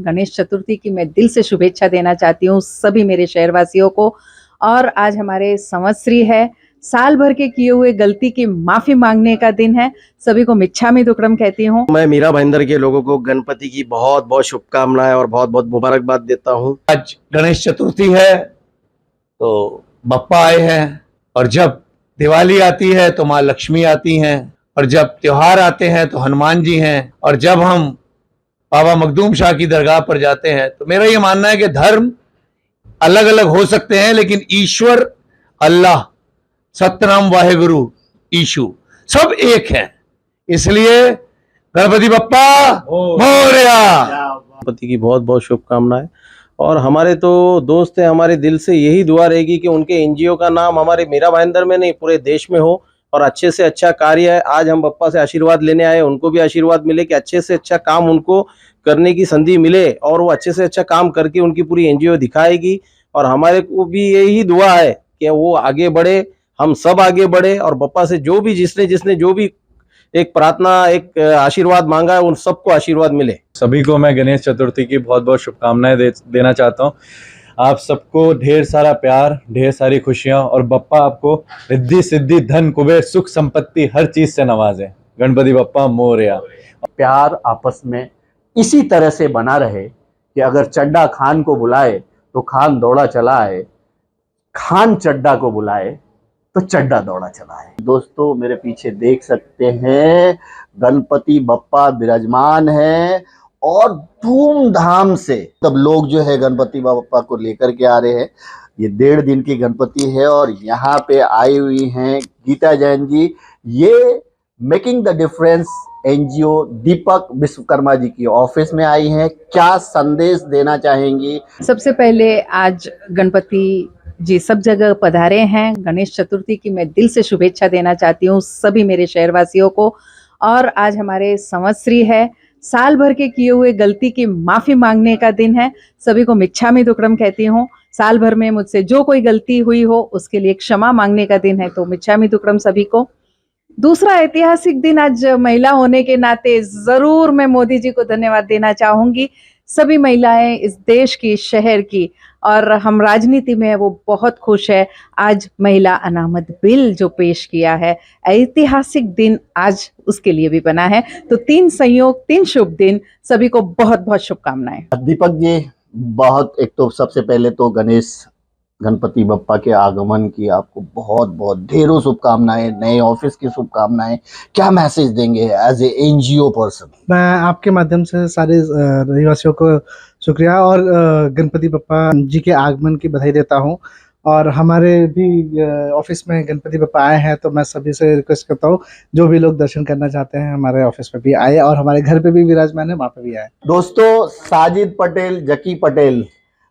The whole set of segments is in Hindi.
गणेश चतुर्थी की मैं दिल से शुभेच्छा देना चाहती हूँ सभी मेरे शहरवासियों को। और आज हमारे संवत्सरी है, साल भर के किए हुए गलती की माफी मांगने का दिन है। सभी को मिच्छामी दुक्कडम कहती हूँ। मैं मीरा भाईंदर के लोगों को गणपति की बहुत बहुत शुभकामनाएं और बहुत बहुत मुबारकबाद देता हूँ। आज गणेश चतुर्थी है तो बप्पा आए हैं, और जब दिवाली आती है तो माँ लक्ष्मी आती हैं, और जब त्योहार आते हैं तो हनुमान जी हैं, और जब हम बाबा मखदूम शाह की दरगाह पर जाते हैं तो मेरा ये मानना है कि धर्म अलग अलग हो सकते हैं लेकिन ईश्वर, अल्लाह, सतनाम वाहेगुरु, ईशु सब एक है। इसलिए गणपति बप्पा मोरया। गणपति की बहुत बहुत शुभकामनाएं। और हमारे तो दोस्त हैं, हमारे दिल से यही दुआ रहेगी कि उनके एनजीओ का नाम हमारे मीरा भाईंदर में नहीं पूरे देश में हो और अच्छे से अच्छा कार्य है। आज हम बप्पा से आशीर्वाद लेने आए, उनको भी आशीर्वाद मिले कि अच्छे से अच्छा काम उनको करने की संधि मिले और वो अच्छे से अच्छा काम करके उनकी पूरी एनजीओ दिखाएगी। और हमारे को भी यही दुआ है कि वो आगे बढ़े, हम सब आगे बढ़े, और बप्पा से जो भी जिसने जो भी एक प्रार्थना, एक आशीर्वाद मांगा है, उन सबको आशीर्वाद मिले। सभी को मैं गणेश चतुर्थी की बहुत बहुत शुभकामनाएं देना चाहता हूं। आप सबको ढेर सारा प्यार, ढेर सारी खुशियां, और बप्पा आपको रिद्धि सिद्धि धन कुबेर सुख संपत्ति हर चीज से नवाजे। गणपति बप्पा मोरया। प्यार आपस में इसी तरह से बना रहे कि अगर चड्डा खान को बुलाए तो खान दौड़ा चला आए, खान चड्डा को बुलाए तो चड्डा दौड़ा चला आए। दोस्तों मेरे पीछे देख सकते हैं गणपति बप्पा विराजमान है और धूमधाम से सब लोग जो है गणपति बप्पा को लेकर के आ रहे हैं। ये 1.5 दिन की गणपति है और यहाँ पे आई हुई हैं गीता जैन जी। ये मेकिंग द डिफरेंस एनजीओ दीपक विश्वकर्मा जी की ऑफिस में आई हैं। क्या संदेश देना चाहेंगी? सबसे पहले आज गणपति जी सब जगह पधारे हैं। गणेश चतुर्थी की मैं दिल से शुभेच्छा देना चाहती हूँ सभी मेरे शहरवासियों को। और आज हमारे संवत्सरी है, साल भर के किए हुए गलती की माफी मांगने का दिन है। सभी को मिच्छामी दुक्कडम कहती हूँ। साल भर में मुझसे जो कोई गलती हुई हो उसके लिए क्षमा मांगने का दिन है, तो मिच्छामी दुक्कडम सभी को। दूसरा ऐतिहासिक दिन, आज महिला होने के नाते जरूर मैं मोदी जी को धन्यवाद देना चाहूंगी। सभी महिलाएं इस देश की, शहर की, और हम राजनीति में वो बहुत खुश है। आज महिला अनामत बिल जो पेश किया है, ऐतिहासिक दिन आज उसके लिए भी बना है। तो 3 संयोग, 3 शुभ दिन, सभी को बहुत बहुत शुभकामनाएं। दीपक जी, बहुत एक तो सबसे पहले तो गणपति बप्पा के आगमन की आपको बहुत बहुत ढेरों शुभकामनाएं, नए ऑफिस की शुभकामनाएं। क्या मैसेज देंगे एज ए एनजीओ पर्सन? मैं आपके माध्यम से सारे रहवासियों को शुक्रिया और गणपति बप्पा जी के आगमन की बधाई देता हूं। और हमारे भी ऑफिस में गणपति बप्पा आए हैं, तो मैं सभी से रिक्वेस्ट करता हूं जो भी लोग दर्शन करना चाहते हैं हमारे ऑफिस में भी आए, और हमारे घर पे भी विराजमान है, वहाँ पे भी आए। दोस्तों साजिद पटेल, जकी पटेल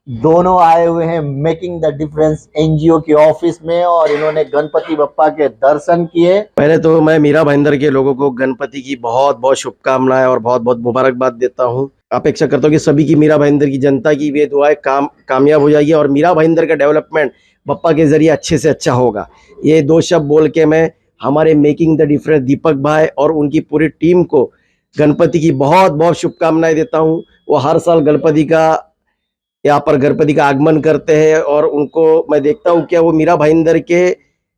दोनों आए हुए हैं मेकिंग द डिफरेंस एनजीओ के ऑफिस में, और इन्होंने गणपति बप्पा के दर्शन किए। पहले तो मैं मीरा भाईंदर के लोगों को गणपति की बहुत बहुत शुभकामनाएं और बहुत बहुत मुबारकबाद देता हूं। अपेक्षा करता हूं कि सभी की, मीरा भाईंदर की जनता की भी दुआएं कामयाब हो जाएगी और मीरा भाईंदर का डेवलपमेंट बप्पा के जरिए अच्छे से अच्छा होगा। ये 2 शब्द बोल के मैं हमारे मेकिंग द डिफरेंस दीपक भाई और उनकी पूरी टीम को गणपति की बहुत बहुत शुभकामनाएं देता हूँ। वो हर साल गणपति का आगमन करते हैं और उनको मैं देखता हूँ क्या वो मीरा भाईंदर के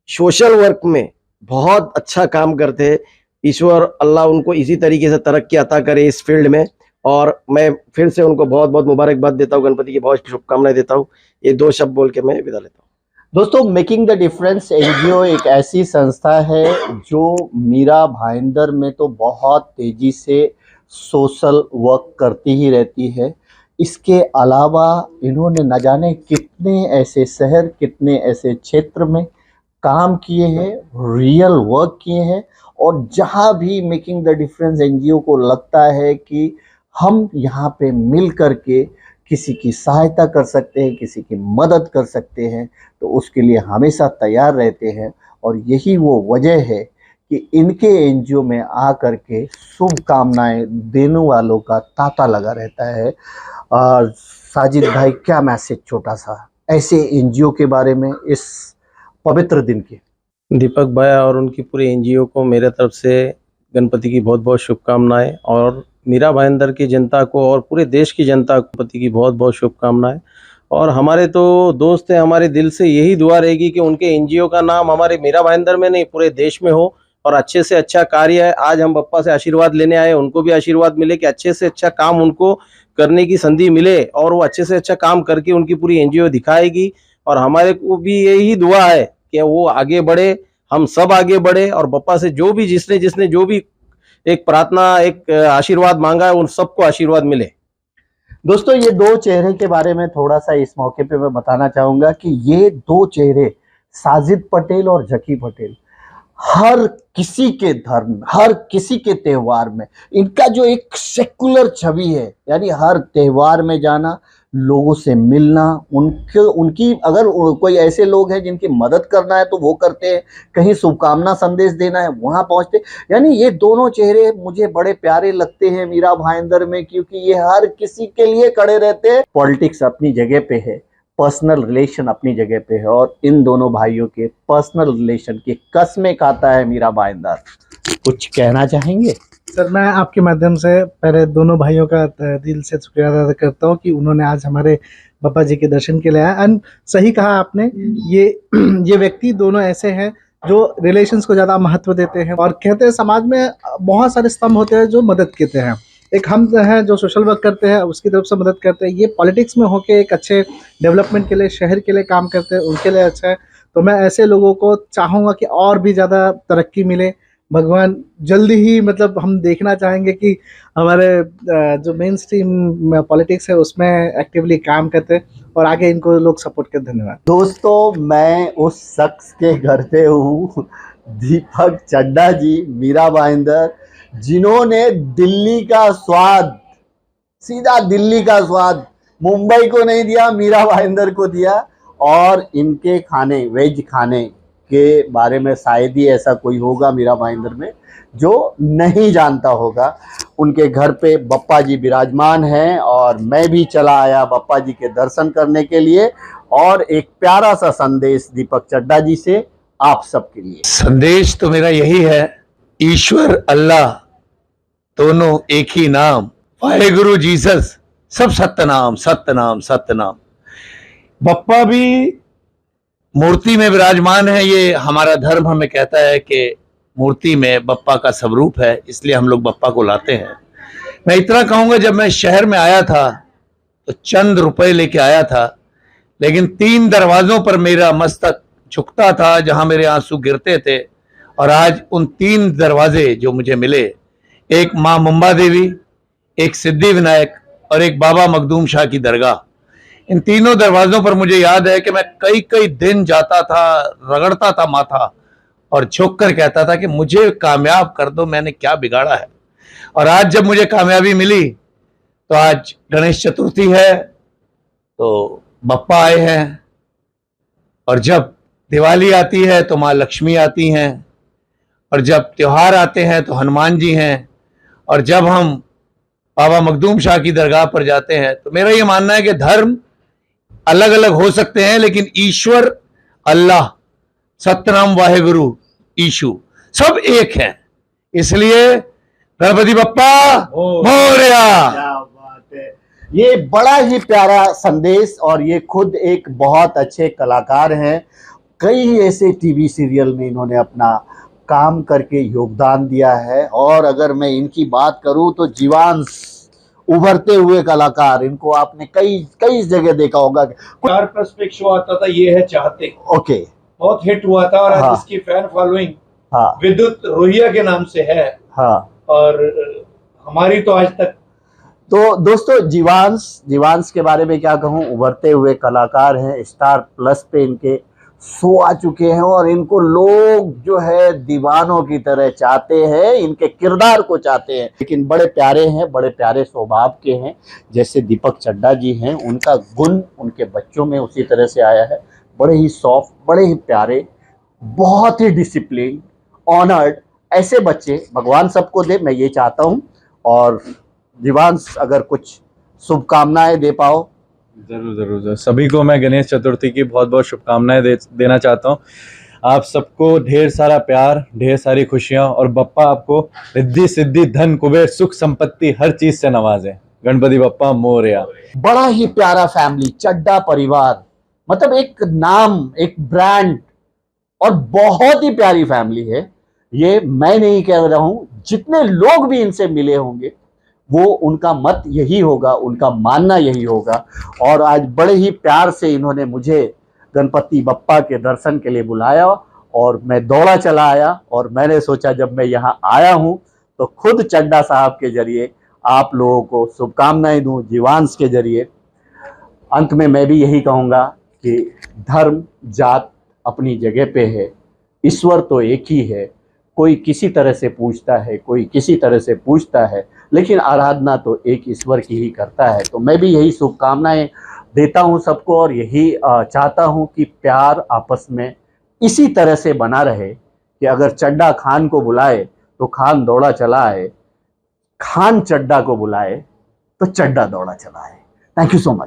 सोशल वर्क में बहुत अच्छा काम करते हैं। ईश्वर अल्लाह उनको इसी तरीके से तरक्की अता करे इस फील्ड में, और मैं फिर से उनको बहुत बहुत मुबारकबाद देता हूँ, गणपति की बहुत शुभकामनाएं देता हूँ। ये 2 शब्द बोल के मैं विदा लेता हूँ। दोस्तों मेकिंग द डिफरेंस एनजीओ एक ऐसी संस्था है जो मीरा भाईंदर में तो बहुत तेजी से सोशल वर्क करती ही रहती है। इसके अलावा इन्होंने न जाने कितने ऐसे शहर, कितने ऐसे क्षेत्र में काम किए हैं, रियल वर्क किए हैं। और जहाँ भी मेकिंग द डिफरेंस एनजीओ को लगता है कि हम यहाँ पे मिल करके किसी की सहायता कर सकते हैं, किसी की मदद कर सकते हैं, तो उसके लिए हमेशा तैयार रहते हैं। और यही वो वजह है कि इनके एनजीओ में आ करके शुभकामनाएं देने वालों का तांता लगा रहता है। साजिद भाई, क्या मैसेज छोटा सा ऐसे एनजीओ के बारे में इस पवित्र दिन के? दीपक भाई और उनकी पूरी एनजीओ को मेरे तरफ से गणपति की बहुत बहुत शुभकामनाएं और मीरा भाईंदर की जनता को और पूरे देश की जनता को गणपति की बहुत बहुत शुभकामनाएं। और हमारे तो दोस्त हैं, हमारे दिल से यही दुआ रहेगी कि उनके एनजीओ का नाम हमारे मीरा भाईंदर में नहीं पूरे देश में हो और अच्छे से अच्छा कार्य है। आज हम बप्पा से आशीर्वाद लेने आए, उनको भी आशीर्वाद मिले कि अच्छे से अच्छा काम उनको करने की संधि मिले और वो अच्छे से अच्छा काम करके उनकी पूरी एनजीओ दिखाएगी। और हमारे को भी यही दुआ है कि वो आगे बढ़े, हम सब आगे बढ़े और बप्पा से जो भी जिसने जिसने जो भी एक प्रार्थना एक आशीर्वाद मांगा है उन सबको आशीर्वाद मिले। दोस्तों, ये दो चेहरे के बारे में थोड़ा सा इस मौके पे मैं बताना चाहूंगा कि ये दो चेहरे साजिद पटेल और जकी पटेल हर किसी के धर्म, हर किसी के त्योहार में इनका जो एक सेकुलर छवि है, यानी हर त्योहार में जाना, लोगों से मिलना, उनकी अगर कोई ऐसे लोग हैं जिनकी मदद करना है तो वो करते हैं, कहीं शुभकामना संदेश देना है वहां पहुंचते। यानी ये दोनों चेहरे मुझे बड़े प्यारे लगते हैं मीरा भाईंदर में, क्योंकि ये हर किसी के लिए खड़े रहते हैं। पॉलिटिक्स अपनी जगह पे है, पर्सनल रिलेशन अपनी जगह पे है और इन दोनों भाइयों के पर्सनल रिलेशन की कसमें खाता है मीरा भाईंदर। कुछ कहना चाहेंगे? सर, मैं आपके माध्यम से पहले दोनों भाइयों का दिल से शुक्रिया अदा करता हूँ कि उन्होंने आज हमारे बाबा जी के दर्शन के लिए आया। एंड सही कहा आपने, ये व्यक्ति दोनों ऐसे हैं जो रिलेशंस को ज़्यादा महत्व देते हैं और कहते हैं समाज में बहुत सारे स्तंभ होते हैं जो मदद करते हैं। एक हम हैं जो सोशल वर्क करते हैं, उसकी तरफ से मदद करते हैं। ये पॉलिटिक्स में होके एक अच्छे डेवलपमेंट के लिए, शहर के लिए काम करते हैं, उनके लिए अच्छा है। तो मैं ऐसे लोगों को चाहूँगा कि और भी ज़्यादा तरक्की मिले। भगवान जल्दी ही, मतलब हम देखना चाहेंगे कि हमारे जो मेन स्ट्रीम पॉलिटिक्स है उसमें एक्टिवली काम करते और आगे इनको लोग सपोर्ट करते। धन्यवाद। दोस्तों, मैं उस शख्स के घर पे हूँ, दीपक चड्ढा जी, मीरा भाईंदर, जिन्होंने दिल्ली का स्वाद, सीधा दिल्ली का स्वाद मुंबई को नहीं दिया, मीरा भाईंदर को दिया। और इनके खाने, वेज खाने के बारे में शायद ही ऐसा कोई होगा मीरा भाईंदर में जो नहीं जानता होगा। उनके घर पे बप्पा जी विराजमान हैं और मैं भी चला आया बप्पा जी के दर्शन करने के लिए। और एक प्यारा सा संदेश दीपक चड्ढा जी से आप सबके लिए। संदेश तो मेरा यही है, ईश्वर अल्लाह दोनों एक ही नाम, वाहेगुरु जीसस सब सत्य नाम, सत्य नाम, सत्य नाम। बप्पा भी मूर्ति में विराजमान है। ये हमारा धर्म हमें कहता है कि मूर्ति में बप्पा का स्वरूप है, इसलिए हम लोग बप्पा को लाते हैं। मैं इतना कहूँगा, जब मैं शहर में आया था तो चंद रुपए लेके आया था, लेकिन 3 दरवाजों पर मेरा मस्तक झुकता था जहां मेरे आंसू गिरते थे। और आज उन 3 दरवाजे जो मुझे मिले, एक माँ मुंबा देवी, एक सिद्धि विनायक और एक बाबा मखदूम शाह की दरगाह, इन तीनों दरवाजों पर मुझे याद है कि मैं कई कई दिन जाता था, रगड़ता था माथा और झुक कर कहता था कि मुझे कामयाब कर दो, मैंने क्या बिगाड़ा है। और आज जब मुझे कामयाबी मिली, तो आज गणेश चतुर्थी है तो बप्पा आए हैं, और जब दिवाली आती है तो माँ लक्ष्मी आती हैं, और जब त्योहार आते हैं तो हनुमान जी हैं, और जब हम बाबा मखदूम शाह की दरगाह पर जाते हैं तो मेरा ये मानना है कि धर्म अलग अलग हो सकते हैं, लेकिन ईश्वर, अल्लाह, सतनाम, वाहेगुरु, ईशु सब एक हैं। इसलिए गणपति बप्पा मोरया। क्या बात है, ये बड़ा ही प्यारा संदेश। और ये खुद एक बहुत अच्छे कलाकार हैं। कई ऐसे टीवी सीरियल में इन्होंने अपना काम करके योगदान दिया है। और अगर मैं इनकी बात करूं तो जीवांश, उभरते हुए कलाकार, इनको आपने कई जगह देखा होगा। 4+ शो आता था, ये है चाहते, ओके, बहुत हिट हुआ था और आज हाँ। इसकी फैन फॉलोइंग हाँ विद्युत रोहिया के नाम से है। हाँ। और हमारी तो आज तक। तो दोस्तों, जीवांश के बारे में क्या कहूँ, उभरते हुए कलाकार हैं। स्टार प्लस पे इनके शो आ चुके हैं और इनको लोग जो है दीवानों की तरह चाहते हैं, इनके किरदार को चाहते हैं। लेकिन बड़े प्यारे हैं, बड़े प्यारे स्वभाव के हैं। जैसे दीपक चड्ढा जी हैं, उनका गुण उनके बच्चों में उसी तरह से आया है। बड़े ही सॉफ्ट, बड़े ही प्यारे, बहुत ही डिसिप्लिन, ऑनर्ड, ऐसे बच्चे भगवान सबको दे, मैं ये चाहता हूँ। और जीवांश, अगर कुछ शुभकामनाएं दे पाओ। जरूर जरूर जरूर। सभी को मैं गणेश चतुर्थी की बहुत बहुत शुभकामनाएं देना चाहता हूँ। आप सबको ढेर सारा प्यार, ढेर सारी खुशियां और बप्पा आपको रिद्धि सिद्धि धन कुबेर सुख संपत्ति हर चीज से नवाजे। गणपति बप्पा मोरया। बड़ा ही प्यारा फैमिली, चड्डा परिवार, मतलब एक नाम, एक ब्रांड और बहुत ही प्यारी फैमिली है। ये मैं नहीं कह रहा हूं, जितने लोग भी इनसे मिले होंगे वो उनका मत यही होगा, उनका मानना यही होगा। और आज बड़े ही प्यार से इन्होंने मुझे गणपति बप्पा के दर्शन के लिए बुलाया और मैं दौड़ा चला आया। और मैंने सोचा जब मैं यहाँ आया हूँ तो खुद चड्डा साहब के जरिए आप लोगों को शुभकामनाएं दूं, जीवांश के जरिए। अंत में मैं भी यही कहूँगा कि धर्म जात अपनी जगह पे है, ईश्वर तो एक ही है। कोई किसी तरह से पूछता है, कोई किसी तरह से पूछता है, लेकिन आराधना तो एक ईश्वर की ही करता है। तो मैं भी यही शुभकामनाएं देता हूं सबको और यही चाहता हूं कि प्यार आपस में इसी तरह से बना रहे कि अगर चड्डा खान को बुलाए तो खान दौड़ा चला आए, खान चड्डा को बुलाए तो चड्डा दौड़ा चला आए। Thank you so much.